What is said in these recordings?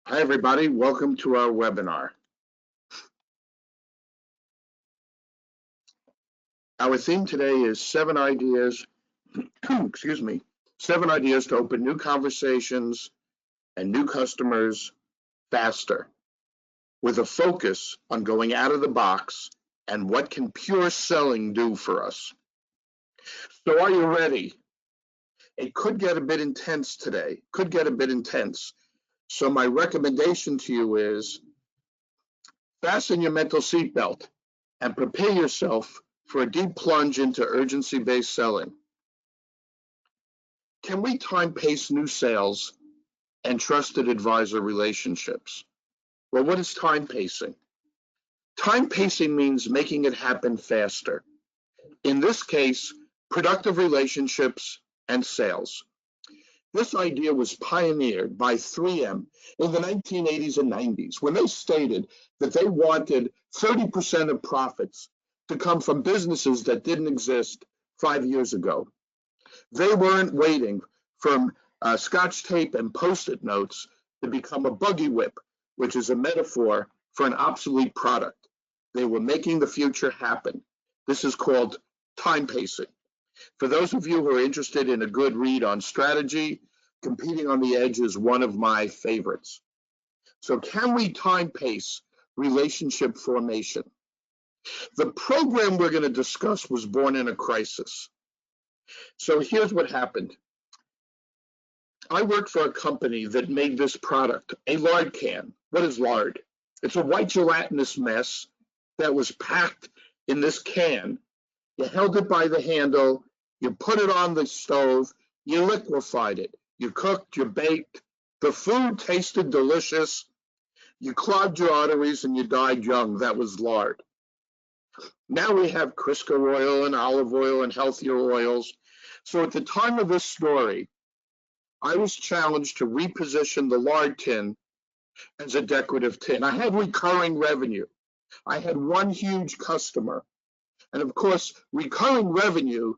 Hi, everybody. Welcome to our webinar. Our theme today is 7 ideas, excuse me, 7 ideas to open new conversations and new customers faster, with a focus on going out of the box and what can pure selling do for us. So are you ready? It could get a bit intense today, So my recommendation to you is fasten your mental seatbelt and prepare yourself for a deep plunge into urgency-based selling. Can we time-pace new sales and trusted advisor relationships? Well, what is time pacing? Time pacing means making it happen faster. In this case, productive relationships and sales. This idea was pioneered by 3M in the 1980s and 90s when they stated that they wanted 30% of profits to come from businesses that didn't exist 5 years ago. They weren't waiting for Scotch tape and Post-it notes to become a buggy whip, which is a metaphor for an obsolete product. They were making the future happen. This is called time pacing. For those of you who are interested in a good read on strategy, Competing on the Edge is one of my favorites. So can we time pace relationship formation? The program we're going to discuss was born in a crisis. So here's what happened. I worked for a company that made this product, a lard can. What is lard? It's a white gelatinous mess that was packed in this can. You held it by the handle, you put it on the stove, you liquefied it. You cooked, you baked. The food tasted delicious. You clogged your arteries and you died young. That was lard. Now we have Crisco oil and olive oil and healthier oils. So at the time of this story, I was challenged to reposition the lard tin as a decorative tin. I had recurring revenue. I had one huge customer. And of course, recurring revenue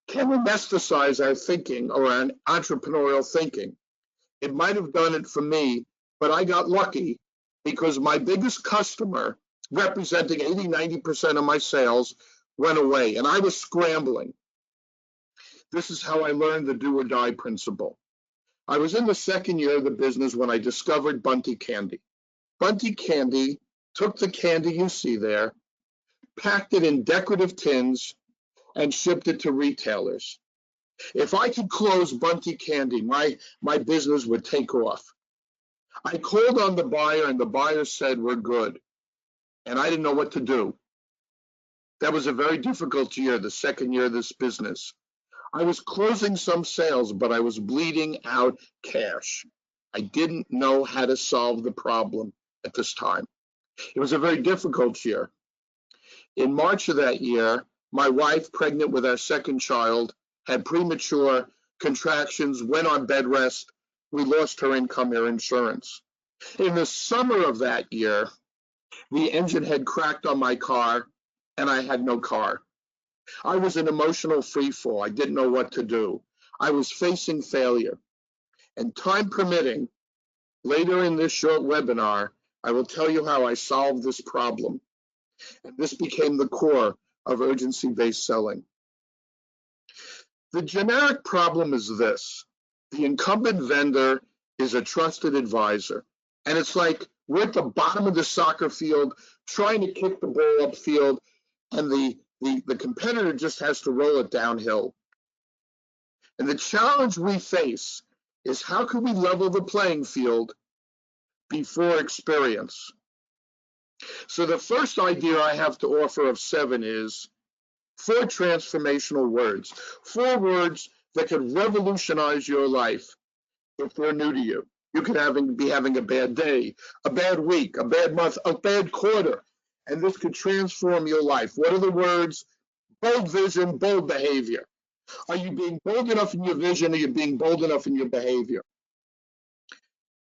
can anestheticize our thinking or our entrepreneurial thinking. It might have done it for me, but I got lucky because my biggest customer, representing 80–90% of my sales, went away, and I was scrambling. This is how I learned the do or die principle. I was in the second year of the business when I discovered Bunty Candy. Bunty Candy took the candy you see there, packed it in decorative tins, and shipped it to retailers. If I could close Bunty Candy, my business would take off. I called on the buyer, and the buyer said, "We're good." And I didn't know what to do. That was a very difficult year, the second year of this business. I was closing some sales, but I was bleeding out cash. I didn't know how to solve the problem at this time. It was a very difficult year. In March of that year, my wife, pregnant with our second child, had premature contractions, went on bed rest. We lost her income, her insurance. In the summer of that year, the engine had cracked on my car, and I had no car. I was in emotional freefall. I didn't know what to do. I was facing failure. And time permitting, later in this short webinar, I will tell you how I solved this problem. And this became the core of urgency-based selling. The generic problem is this. The incumbent vendor is a trusted advisor. And it's like we're at the bottom of the soccer field trying to kick the ball upfield, and the competitor just has to roll it downhill. And the challenge we face is how can we level the playing field before experience? So the first idea I have to offer of 7 is 4 transformational words, 4 words that could revolutionize your life if they're new to you. You could be having a bad day, a bad week, a bad month, a bad quarter, and this could transform your life. What are the words? Bold vision, bold behavior. Are you being bold enough in your vision? Are you being bold enough in your behavior?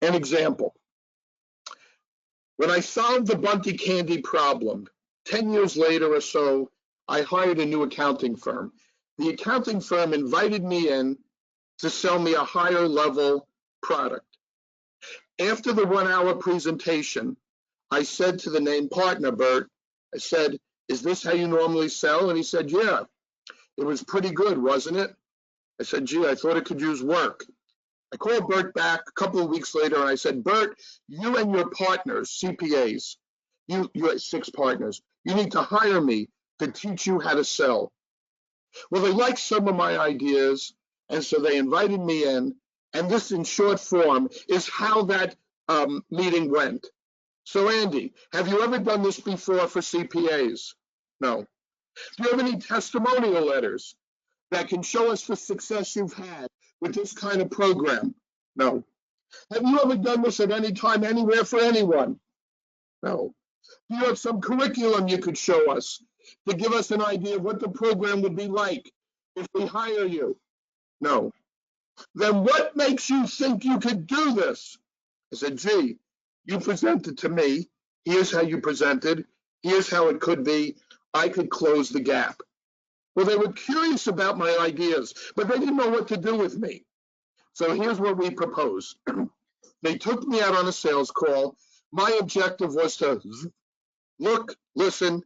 An example. When I solved the Bunty Candy problem, 10 years later or so, I hired a new accounting firm. The accounting firm invited me in to sell me a higher level product. After the 1 hour presentation, I said to the named partner, Bert, I said, is this how you normally sell? And he said, yeah. It was pretty good, wasn't it? I said, gee, I thought it could use work. I called Bert back a couple of weeks later and I said, Bert, you and your partners, CPAs, you had 6 partners, you need to hire me to teach you how to sell. Well, they liked some of my ideas, and so they invited me in, and this in short form is how that meeting went. So Andy, have you ever done this before for CPAs? No. Do you have any testimonial letters that can show us the success you've had with this kind of program? No. Have you ever done this at any time, anywhere, for anyone? No. Do you have some curriculum you could show us to give us an idea of what the program would be like if we hire you? No. Then what makes you think you could do this? I said, gee, you presented to me. Here's how you presented. Here's how it could be. I could close the gap. Well, they were curious about my ideas, but they didn't know what to do with me. So here's what we proposed. They took me out on a sales call. My objective was to look, listen,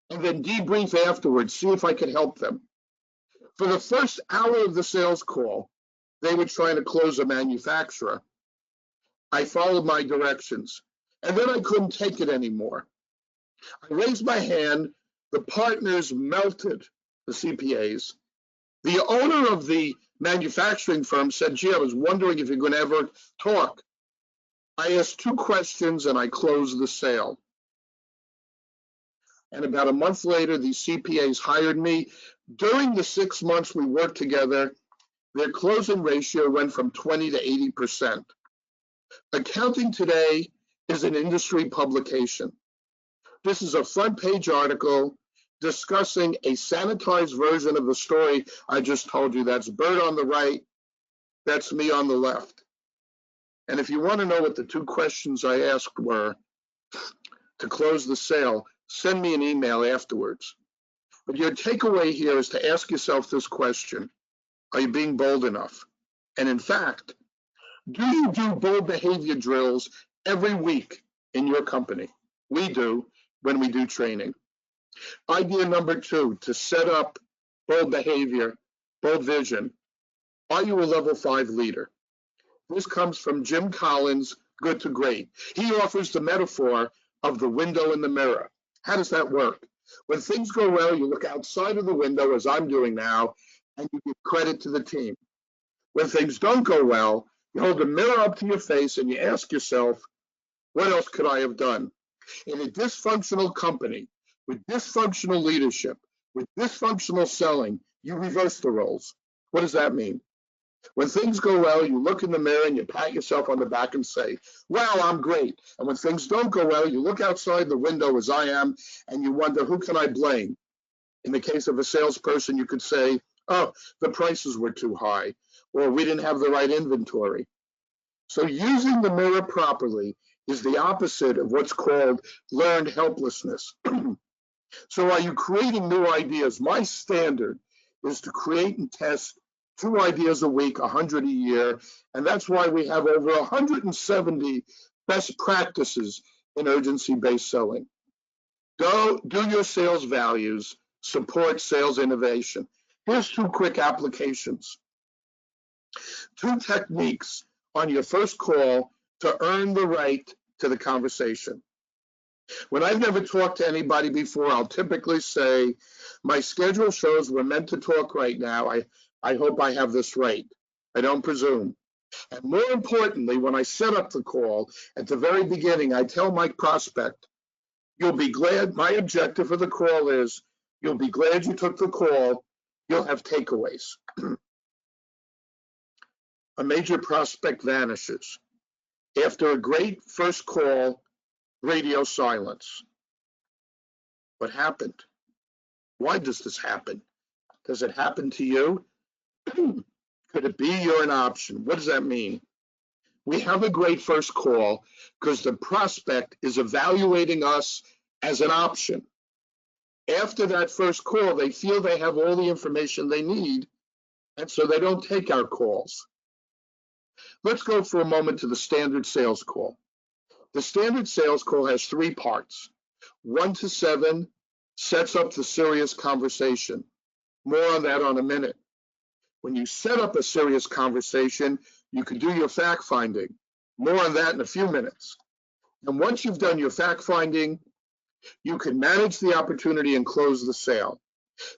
and then debrief afterwards, see if I could help them. For the first hour of the sales call, they were trying to close a manufacturer. I followed my directions, and then I couldn't take it anymore. I raised my hand. The partners melted, the CPAs. The owner of the manufacturing firm said, gee, I was wondering if you're going to ever talk. I asked 2 questions and I closed the sale. And about a month later, these CPAs hired me. During the 6 months we worked together, their closing ratio went from 20 to 80%. Accounting Today is an industry publication. This is a front page article discussing a sanitized version of the story I just told you. That's Bert on the right, that's me on the left. And if you want to know what the 2 questions I asked were to close the sale, send me an email afterwards. But your takeaway here is to ask yourself this question: are you being bold enough? And in fact, do you do bold behavior drills every week in your company? We do when we do training. Idea number 2, to set up bold behavior, bold vision. Are you a level 5 leader? This comes from Jim Collins' Good to Great. He offers the metaphor of the window and the mirror. How does that work? When things go well, you look outside of the window, as I'm doing now, and you give credit to the team. When things don't go well, you hold the mirror up to your face and you ask yourself, what else could I have done? In a dysfunctional company, with dysfunctional leadership, with dysfunctional selling, you reverse the roles. What does that mean? When things go well, you look in the mirror and you pat yourself on the back and say, wow, I'm great. And when things don't go well, you look outside the window as I am and you wonder, who can I blame? In the case of a salesperson, you could say, oh, the prices were too high, or we didn't have the right inventory. So using the mirror properly is the opposite of what's called learned helplessness. So are you creating new ideas? My standard is to create and test 2 ideas a week, 100 a year, and that's why we have over 170 best practices in urgency-based selling. Go do your sales values, support sales innovation. Here's 2 quick applications. 2 techniques on your first call to earn the right to the conversation. When I've never talked to anybody before, I'll typically say, my schedule shows we're meant to talk right now. I hope I have this right. I don't presume. And more importantly, when I set up the call, at the very beginning, I tell my prospect, you'll be glad, my objective for the call is, you'll be glad you took the call, you'll have takeaways. A major prospect vanishes. After a great first call, radio silence. What happened? Why does this happen? Does it happen to you? Could it be you're an option? What does that mean? We have a great first call because the prospect is evaluating us as an option. After that first call, they feel they have all the information they need, and so they don't take our calls. Let's go for a moment to the standard sales call. The standard sales call has three parts. 1 to 7 sets up the serious conversation. More on that on a minute. When you set up a serious conversation, you can do your fact finding. More on that in a few minutes. And once you've done your fact finding, you can manage the opportunity and close the sale.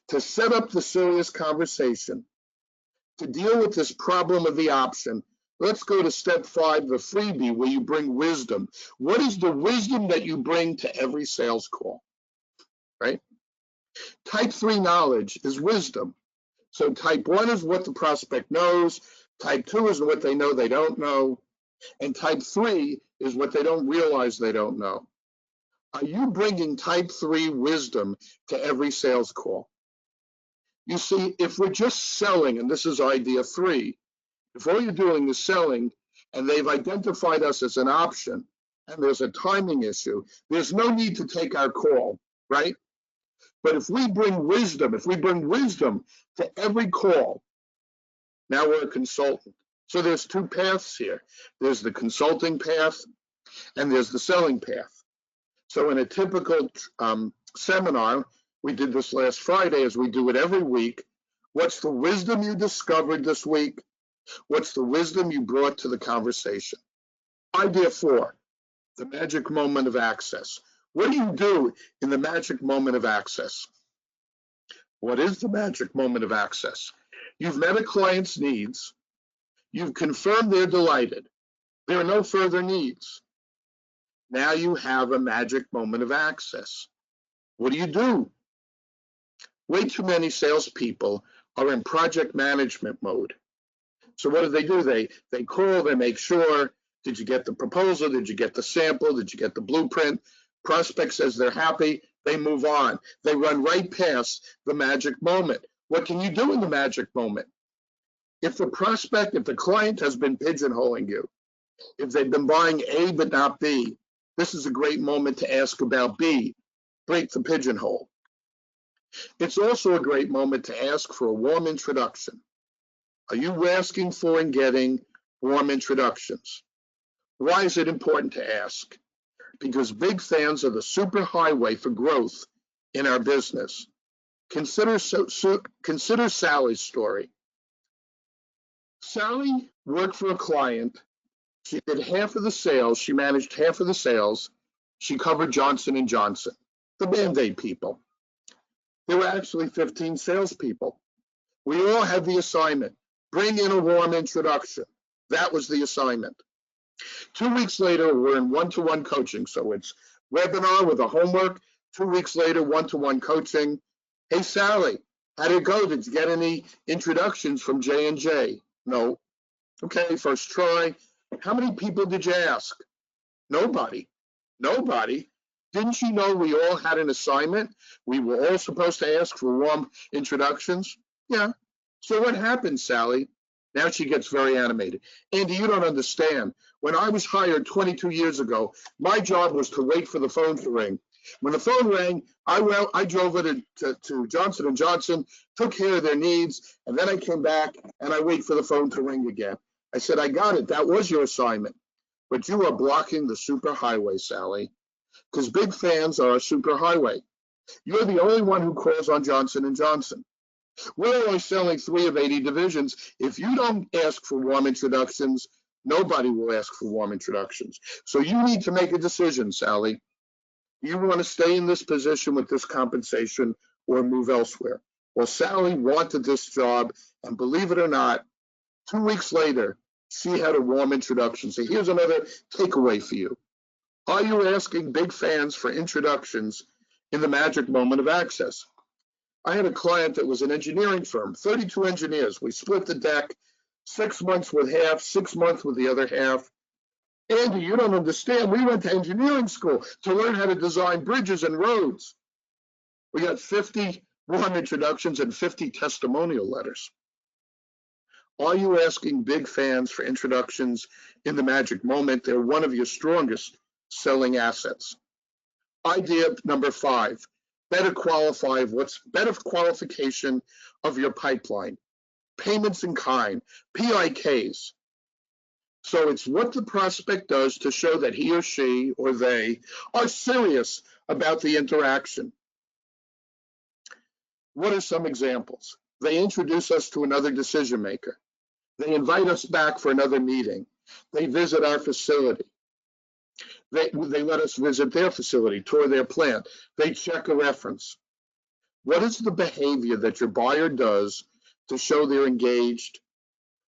To set up the serious conversation, to deal with this problem of the option, let's go to step 5, the freebie, where you bring wisdom. What is the wisdom that you bring to every sales call, right? Type 3 knowledge is wisdom. So type 1 is what the prospect knows. Type 2 is what they know they don't know. And type 3 is what they don't realize they don't know. Are you bringing type 3 wisdom to every sales call? You see, if we're just selling, and this is idea 3, if all you're doing is selling and they've identified us as an option and there's a timing issue, there's no need to take our call, right? But if we bring wisdom to every call, now we're a consultant. So there's two paths here. There's the consulting path and there's the selling path. So in a typical seminar, we did this last Friday as we do it every week. What's the wisdom you discovered this week? What's the wisdom you brought to the conversation? Idea 4, the magic moment of access. What do you do in the magic moment of access? What is the magic moment of access? You've met a client's needs. You've confirmed they're delighted. There are no further needs. Now you have a magic moment of access. What do? Way too many salespeople are in project management mode. So what do? They call, they make sure, did you get the proposal? Did you get the sample? Did you get the blueprint? Prospect says they're happy, they move on. They run right past the magic moment. What can you do in the magic moment? If the client has been pigeonholing you, if they've been buying A but not B, this is a great moment to ask about B, break the pigeonhole. It's also a great moment to ask for a warm introduction. Are you asking for and getting warm introductions? Why is it important to ask? Because big fans are the superhighway for growth in our business. Consider Sally's story. Sally worked for a client. She did half of the sales. She managed half of the sales. She covered Johnson & Johnson, the Band-Aid people. There were actually 15 salespeople. We all had the assignment. Bring in a warm introduction. That was the assignment. 2 weeks later, we're in one-to-one coaching. So it's webinar with a homework. 2 weeks later, one-to-one coaching. Hey, Sally, how'd it go? Did you get any introductions from J&J? No. Okay, first try. How many people did you ask? Nobody. Didn't you know we all had an assignment? We were all supposed to ask for warm introductions? Yeah. So what happened, Sally? Now she gets very animated. Andy, you don't understand. When I was hired 22 years ago, my job was to wait for the phone to ring. When the phone rang, I drove it to Johnson & Johnson, took care of their needs, and then I came back and I wait for the phone to ring again. I said, I got it. That was your assignment. But you are blocking the superhighway, Sally, because big fans are a superhighway. You're the only one who calls on Johnson & Johnson. We're only selling 3 of 80 divisions. If you don't ask for warm introductions, nobody will ask for warm introductions. So you need to make a decision, Sally. You want to stay in this position with this compensation or move elsewhere? Well, Sally wanted this job, and believe it or not, 2 weeks later, she had a warm introduction. So here's another takeaway for you. Are you asking big fans for introductions in the magic moment of access? I had a client that was an engineering firm, 32 engineers. We split the deck, 6 months with half, 6 months with the other half. Andy, you don't understand. We went to engineering school to learn how to design bridges and roads. We got 50 warm introductions and 50 testimonial letters. Are you asking big fans for introductions in the magic moment? They're one of your strongest selling assets. Idea number 5, better qualification of your pipeline. Payments in kind, PIKs. So it's what the prospect does to show that he or she or they are serious about the interaction. What are some examples? They introduce us to another decision maker. They invite us back for another meeting. They visit our facility. They let us visit their facility, tour their plant. They check a reference. What is the behavior that your buyer does to show they're engaged?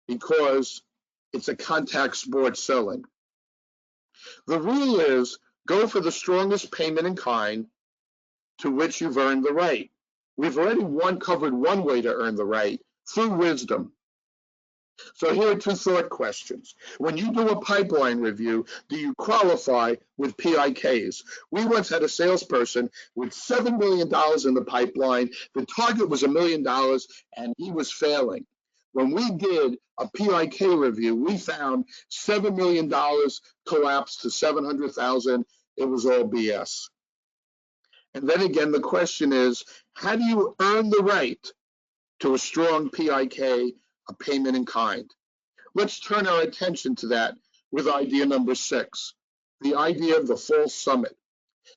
Because it's a contact sport selling. The rule is go for the strongest payment in kind to which you've earned the right. We've already covered one way to earn the right, through wisdom. So here are two thought questions. When you do a pipeline review, do you qualify with PIKs? We once had a salesperson with $7 million in the pipeline. The target was $1 million, and he was failing. When we did a PIK review, we found $7 million collapsed to $700,000. It was all BS. And then again, the question is, how do you earn the right to a strong PIK, a payment in kind? Let's turn our attention to that with idea number 6, the idea of the false summit.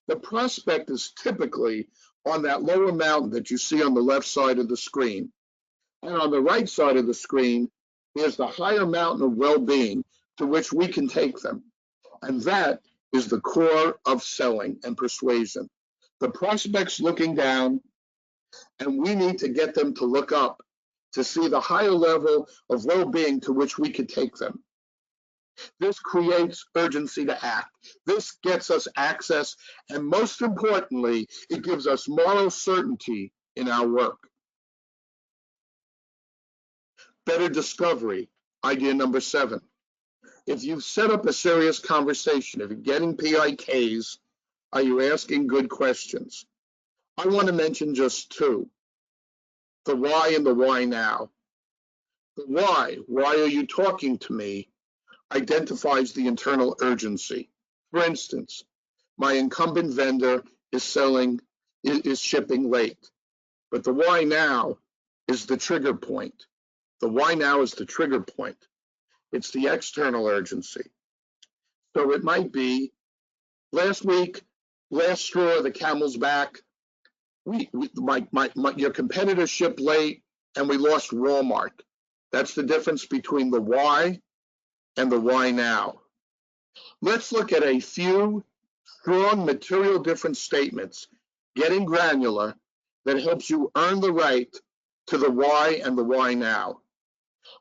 The prospect is typically on that lower mountain that you see on the left side of the screen. And on the right side of the screen, there's the higher mountain of well-being to which we can take them. And that is the core of selling and persuasion. The prospect's looking down, and we need to get them to look up to see the higher level of well-being to which we could take them. This creates urgency to act. This gets us access, and most importantly, it gives us moral certainty in our work. Better discovery, idea number 7. If you've set up a serious conversation, if you're getting PIKs, are you asking good questions? I want to mention just 2, the why and the why now. The why are you talking to me, identifies the internal urgency. For instance, my incumbent vendor is shipping late, but the why now is the trigger point. The why now is the trigger point. It's the external urgency. So it might be, last week, last straw, the camel's back. Your competitor shipped late and we lost Walmart. That's the difference between the why and the why now. Let's look at a few strong material difference statements, getting granular, that helps you earn the right to the why and the why now.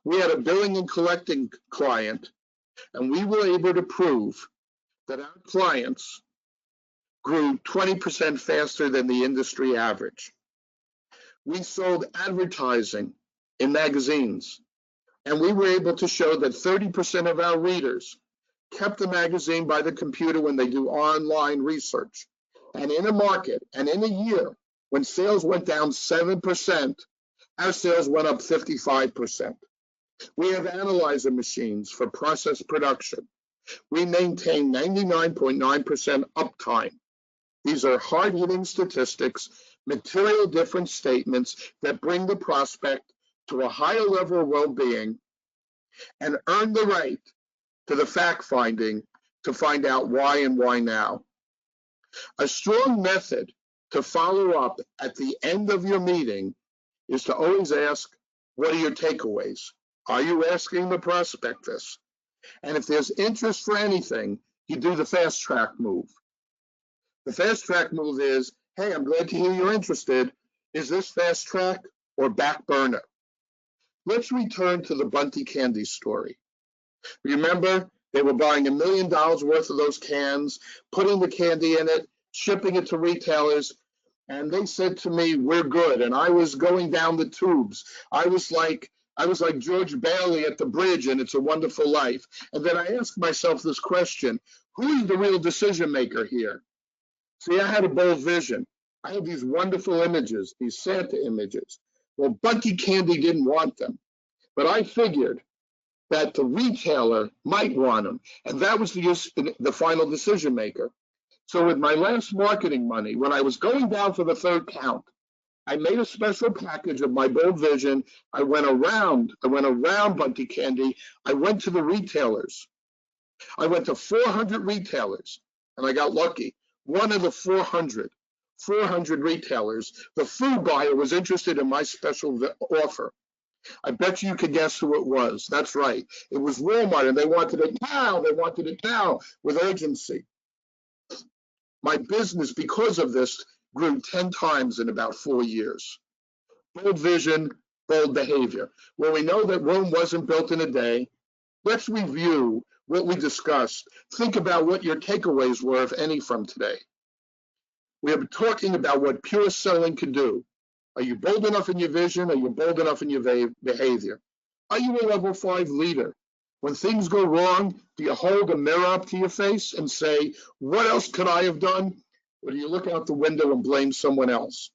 We had a billing and collecting client, and we were able to prove that our clients grew 20% faster than the industry average. We sold advertising in magazines, and we were able to show that 30% of our readers kept the magazine by the computer when they do online research. And in a market, and in a year, when sales went down 7%, our sales went up 55%. We have analyzer machines for process production. We maintain 99.9% uptime. These are hard-hitting statistics, material difference statements that bring the prospect to a higher level of well-being and earn the right to the fact-finding to find out why and why now. A strong method to follow up at the end of your meeting is to always ask, what are your takeaways? Are you asking the prospect this? And if there's interest for anything, you do the fast track move. The fast track move is, hey, I'm glad to hear you're interested. Is this fast track or back burner? Let's return to the Bunty candy story. Remember, they were buying $1 million worth of those cans, putting the candy in it, shipping it to retailers, and they said to me, we're good. And I was going down the tubes. I was like George Bailey at the bridge in It's a Wonderful Life. And then I asked myself this question, who is the real decision maker here? See, I had a bold vision. I had these wonderful images, these Santa images. Well, Bunty Candy didn't want them, but I figured that the retailer might want them, and that was the final decision maker. So with my last marketing money, when I was going down for the 3rd count, I made a special package of my bold vision. I went around Bunty Candy. I went to the retailers. I went to 400 retailers, and I got lucky. One of the 400 retailers, the food buyer was interested in my special offer. I bet you could guess who it was. That's right. It was Walmart, and they wanted it now. They wanted it now with urgency. My business, because of this, grew 10 times in about 4 years. Bold vision, bold behavior. Well, we know that Rome wasn't built in a day. Let's review what we discussed. Think about what your takeaways were, if any, from today. We have been talking about what pure selling can do. Are you bold enough in your vision? Are you bold enough in your behavior? Are you a level 5 leader? When things go wrong, do you hold a mirror up to your face and say, what else could I have done? Or do you look out the window and blame someone else?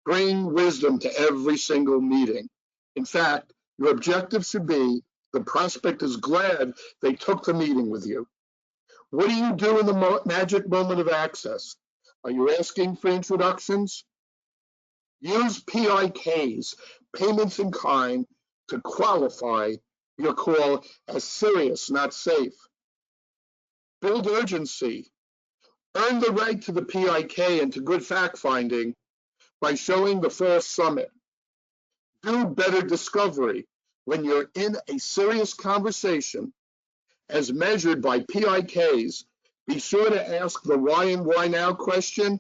Bring wisdom to every single meeting. In fact, your objective should be the prospect is glad they took the meeting with you. What do you do in the magic moment of access? Are you asking for introductions? Use PIKs, payments in kind, to qualify your call as serious, not safe. Build urgency. Earn the right to the PIK and to good fact-finding by showing the full summit. Do better discovery when you're in a serious conversation as measured by PIKs. Be sure to ask the why and why now question.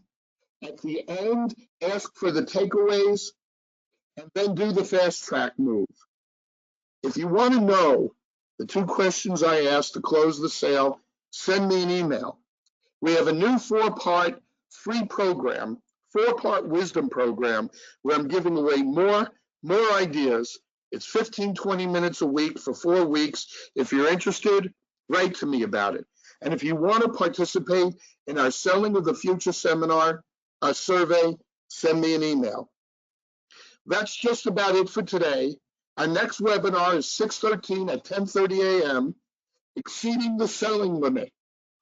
At the end, ask for the takeaways and then do the fast track move. If you want to know the 2 questions I asked to close the sale, send me an email. We have a new 4-part free program, 4-part wisdom program, where I'm giving away more ideas. It's 15, 20 minutes a week for 4 weeks. If you're interested, write to me about it. And if you want to participate in our Selling of the Future seminar, our survey, send me an email. That's just about it for today. Our next webinar is 6/13 at 10:30 a.m., Exceeding the Selling Limit.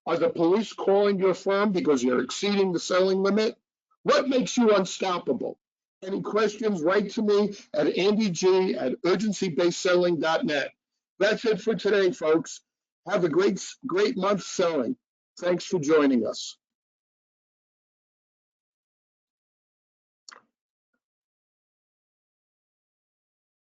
Are the police calling your firm because you're exceeding the selling limit? What makes you unstoppable? Any questions, write to me at andyg@urgencybasedselling.net. That's it for today, folks. Have a great month selling. Thanks for joining us.